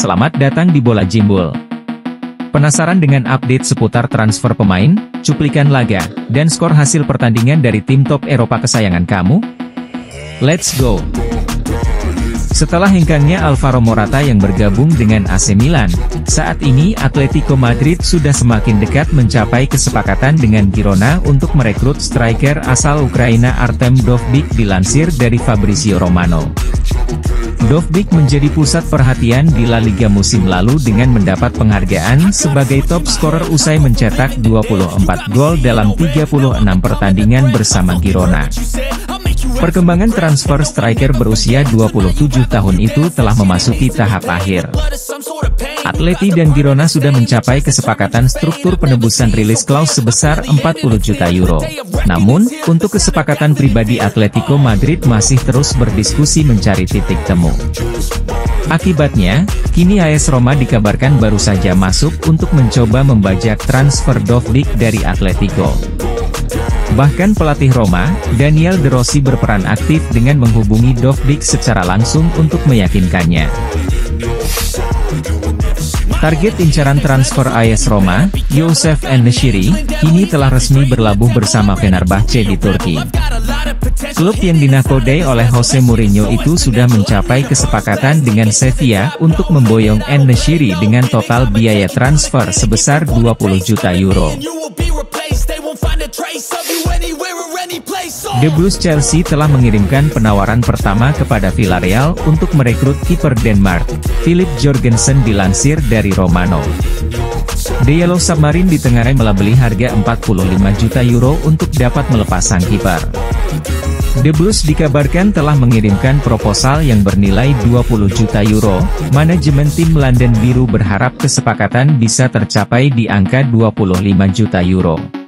Selamat datang di Bola Jimbul. Penasaran dengan update seputar transfer pemain, cuplikan laga, dan skor hasil pertandingan dari tim top Eropa kesayangan kamu? Let's go! Setelah hengkangnya Alvaro Morata yang bergabung dengan AC Milan, saat ini Atletico Madrid sudah semakin dekat mencapai kesepakatan dengan Girona untuk merekrut striker asal Ukraina Artem Dovbyk, dilansir dari Fabrizio Romano. Dovbyk menjadi pusat perhatian di La Liga musim lalu dengan mendapat penghargaan sebagai top scorer usai mencetak 24 gol dalam 36 pertandingan bersama Girona. Perkembangan transfer striker berusia 27 tahun itu telah memasuki tahap akhir. Atleti dan Girona sudah mencapai kesepakatan struktur penebusan rilis klaus sebesar 40 juta euro. Namun, untuk kesepakatan pribadi Atletico Madrid masih terus berdiskusi mencari titik temu. Akibatnya, kini AS Roma dikabarkan baru saja masuk untuk mencoba membajak transfer Dovbyk dari Atletico. Bahkan pelatih Roma, Daniel De Rossi berperan aktif dengan menghubungi Dovbyk secara langsung untuk meyakinkannya. Target incaran transfer AS Roma, Youssef En-Nesyri, kini telah resmi berlabuh bersama Fenerbahce di Turki. Klub yang dinakodai oleh Jose Mourinho itu sudah mencapai kesepakatan dengan Sevilla untuk memboyong En-Nesyri dengan total biaya transfer sebesar 20 juta euro. The Blues Chelsea telah mengirimkan penawaran pertama kepada Villarreal untuk merekrut kiper Denmark, Philip Jorgensen, dilansir dari Romano. The Yellow Submarine ditengarai melabeli harga 45 juta euro untuk dapat melepas sang kiper. The Blues dikabarkan telah mengirimkan proposal yang bernilai 20 juta euro. Manajemen tim London Biru berharap kesepakatan bisa tercapai di angka 25 juta euro.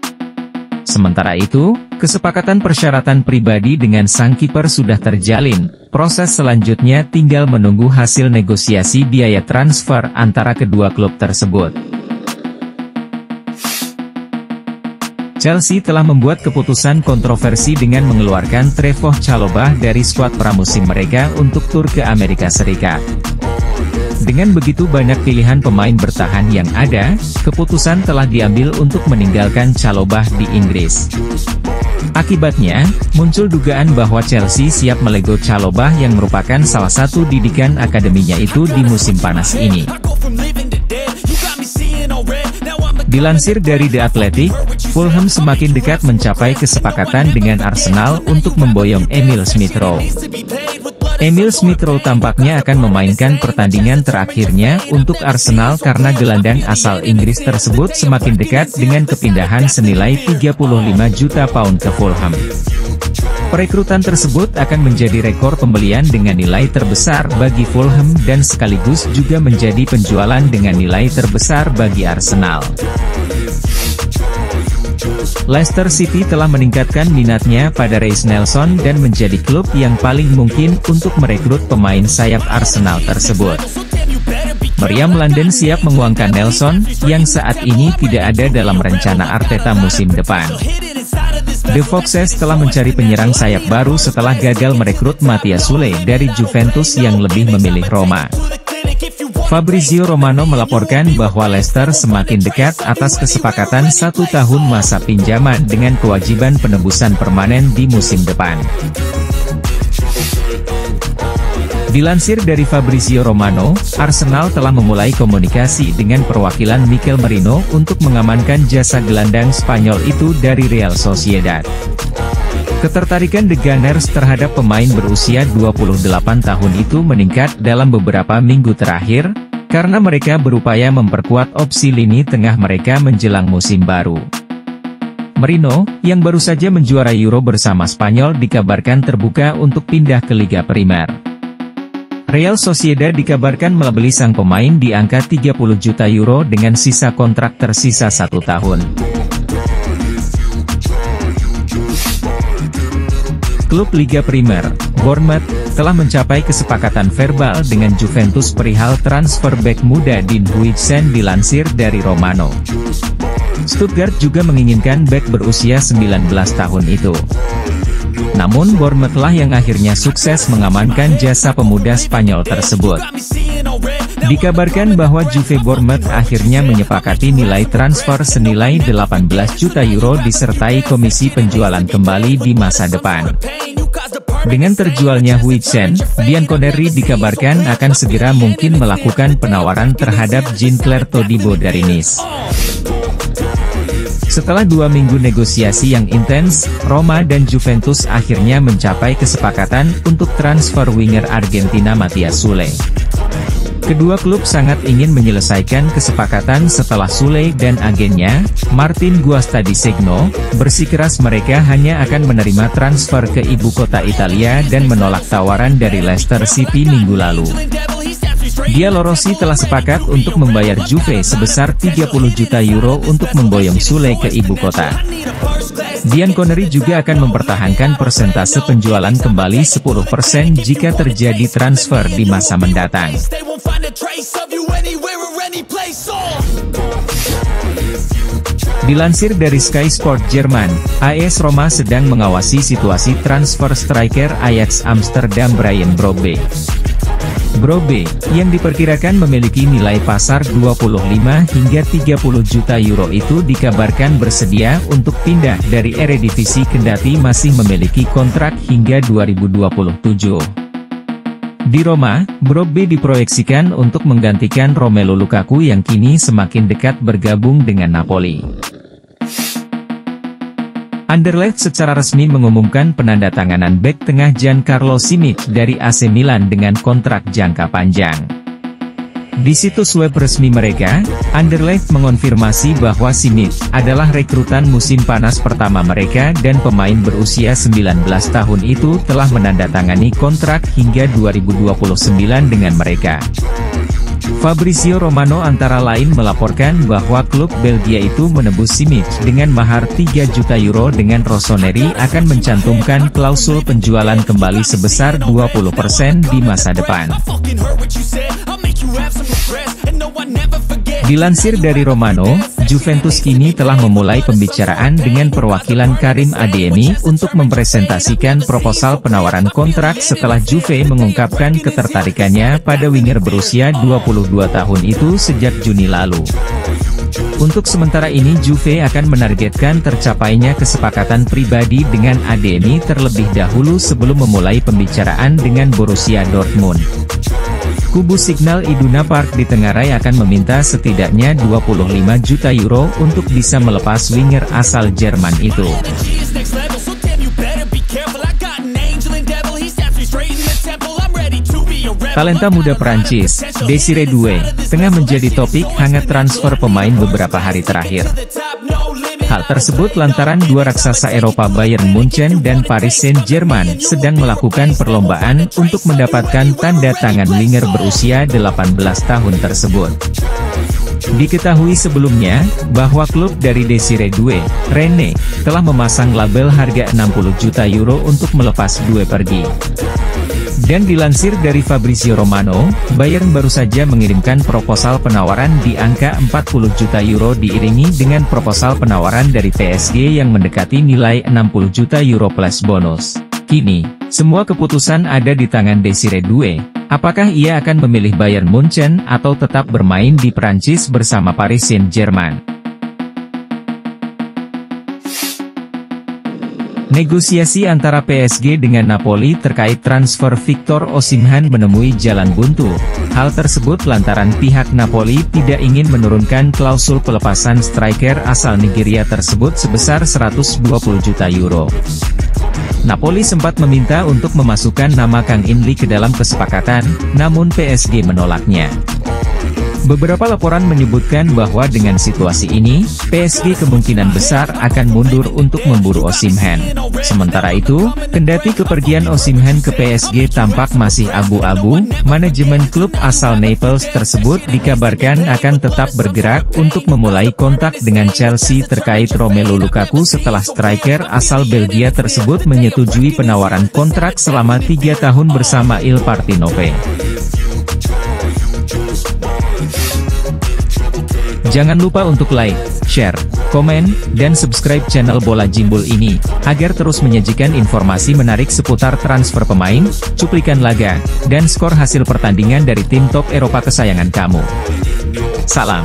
Sementara itu, kesepakatan persyaratan pribadi dengan sang kiper sudah terjalin. Proses selanjutnya tinggal menunggu hasil negosiasi biaya transfer antara kedua klub tersebut. Chelsea telah membuat keputusan kontroversi dengan mengeluarkan Trevoh Chalobah dari skuad pramusim mereka untuk tur ke Amerika Serikat. Dengan begitu banyak pilihan pemain bertahan yang ada, keputusan telah diambil untuk meninggalkan Chalobah di Inggris. Akibatnya, muncul dugaan bahwa Chelsea siap melego Chalobah yang merupakan salah satu didikan akademinya itu di musim panas ini. Dilansir dari The Athletic, Fulham semakin dekat mencapai kesepakatan dengan Arsenal untuk memboyong Emil Smith-Rowe. Emil Smith-Rowe tampaknya akan memainkan pertandingan terakhirnya untuk Arsenal karena gelandang asal Inggris tersebut semakin dekat dengan kepindahan senilai 35 juta pound ke Fulham. Perekrutan tersebut akan menjadi rekor pembelian dengan nilai terbesar bagi Fulham dan sekaligus juga menjadi penjualan dengan nilai terbesar bagi Arsenal. Leicester City telah meningkatkan minatnya pada Reiss Nelson dan menjadi klub yang paling mungkin untuk merekrut pemain sayap Arsenal tersebut. Meriam London siap menguangkan Nelson, yang saat ini tidak ada dalam rencana Arteta musim depan. The Foxes telah mencari penyerang sayap baru setelah gagal merekrut Matthias Sule dari Juventus yang lebih memilih Roma. Fabrizio Romano melaporkan bahwa Leicester semakin dekat atas kesepakatan 1 tahun masa pinjaman dengan kewajiban penebusan permanen di musim depan. Dilansir dari Fabrizio Romano, Arsenal telah memulai komunikasi dengan perwakilan Mikel Merino untuk mengamankan jasa gelandang Spanyol itu dari Real Sociedad. Ketertarikan The Gunners terhadap pemain berusia 28 tahun itu meningkat dalam beberapa minggu terakhir, karena mereka berupaya memperkuat opsi lini tengah mereka menjelang musim baru. Merino, yang baru saja menjuarai Euro bersama Spanyol, dikabarkan terbuka untuk pindah ke Liga Primer. Real Sociedad dikabarkan melebeli sang pemain di angka 30 juta euro dengan sisa kontrak tersisa 1 tahun. Klub Liga Primer, Bournemouth, telah mencapai kesepakatan verbal dengan Juventus perihal transfer bek muda Dean Huijsen, dilansir dari Romano. Stuttgart juga menginginkan bek berusia 19 tahun itu. Namun Bournemouth lah yang akhirnya sukses mengamankan jasa pemuda Spanyol tersebut. Dikabarkan bahwa Juve Bournemouth akhirnya menyepakati nilai transfer senilai 18 juta euro disertai komisi penjualan kembali di masa depan. Dengan terjualnya Huijsen, Bianconeri dikabarkan akan segera mungkin melakukan penawaran terhadap Jean-Claire Todibo dari Nice. Setelah 2 minggu negosiasi yang intens, Roma dan Juventus akhirnya mencapai kesepakatan untuk transfer winger Argentina Matias Souley. Kedua klub sangat ingin menyelesaikan kesepakatan setelah Souley dan agennya, Martin Guastadisegno, bersikeras mereka hanya akan menerima transfer ke ibu kota Italia dan menolak tawaran dari Leicester City minggu lalu. Giallorossi telah sepakat untuk membayar Juve sebesar 30 juta euro untuk memboyong Souley ke ibu kota. Bianconeri juga akan mempertahankan persentase penjualan kembali 10% jika terjadi transfer di masa mendatang. Dilansir dari Sky Sport Jerman, AS Roma sedang mengawasi situasi transfer striker Ajax Amsterdam Brian Brobbe. Brobbe, yang diperkirakan memiliki nilai pasar 25 hingga 30 juta euro itu dikabarkan bersedia untuk pindah dari Eredivisie kendati masih memiliki kontrak hingga 2027. Di Roma, Brobbe diproyeksikan untuk menggantikan Romelu Lukaku yang kini semakin dekat bergabung dengan Napoli. Anderlecht secara resmi mengumumkan penandatanganan bek tengah Giancarlo Simic dari AC Milan dengan kontrak jangka panjang. Di situs web resmi mereka, Anderlecht mengonfirmasi bahwa Simic adalah rekrutan musim panas pertama mereka dan pemain berusia 19 tahun itu telah menandatangani kontrak hingga 2029 dengan mereka. Fabrizio Romano antara lain melaporkan bahwa klub Belgia itu menebus Simic dengan mahar 3 juta euro dengan Rossoneri akan mencantumkan klausul penjualan kembali sebesar 20% di masa depan. Dilansir dari Romano, Juventus kini telah memulai pembicaraan dengan perwakilan Karim Adeyemi untuk mempresentasikan proposal penawaran kontrak setelah Juve mengungkapkan ketertarikannya pada winger berusia 22 tahun itu sejak Juni lalu. Untuk sementara ini Juve akan menargetkan tercapainya kesepakatan pribadi dengan Adeyemi terlebih dahulu sebelum memulai pembicaraan dengan Borussia Dortmund. Kubu Signal Iduna Park di Tenggarai akan meminta setidaknya 25 juta euro untuk bisa melepas winger asal Jerman itu. Talenta muda Prancis, Désiré Doué, tengah menjadi topik hangat transfer pemain beberapa hari terakhir. Hal tersebut lantaran dua raksasa Eropa Bayern Munchen dan Paris Saint-Germain sedang melakukan perlombaan untuk mendapatkan tanda tangan winger berusia 18 tahun tersebut. Diketahui sebelumnya, bahwa klub dari Désiré Doué, Rennes, telah memasang label harga 60 juta euro untuk melepas Doué pergi. Dan dilansir dari Fabrizio Romano, Bayern baru saja mengirimkan proposal penawaran di angka 40 juta euro diiringi dengan proposal penawaran dari PSG yang mendekati nilai 60 juta euro plus bonus. Kini, semua keputusan ada di tangan Désiré Doué. Apakah ia akan memilih Bayern Munchen atau tetap bermain di Prancis bersama Paris Saint-Germain? Negosiasi antara PSG dengan Napoli terkait transfer Victor Osimhen menemui jalan buntu. Hal tersebut lantaran pihak Napoli tidak ingin menurunkan klausul pelepasan striker asal Nigeria tersebut sebesar 120 juta euro. Napoli sempat meminta untuk memasukkan nama Kang In-lee ke dalam kesepakatan, namun PSG menolaknya. Beberapa laporan menyebutkan bahwa dengan situasi ini, PSG kemungkinan besar akan mundur untuk memburu Osimhen. Sementara itu, kendati kepergian Osimhen ke PSG tampak masih abu-abu, manajemen klub asal Naples tersebut dikabarkan akan tetap bergerak untuk memulai kontak dengan Chelsea terkait Romelu Lukaku setelah striker asal Belgia tersebut menyetujui penawaran kontrak selama 3 tahun bersama Il Partinove. Jangan lupa untuk like, share, komen, dan subscribe channel Bola Jimbul ini, agar terus menyajikan informasi menarik seputar transfer pemain, cuplikan laga, dan skor hasil pertandingan dari tim top Eropa kesayangan kamu. Salam.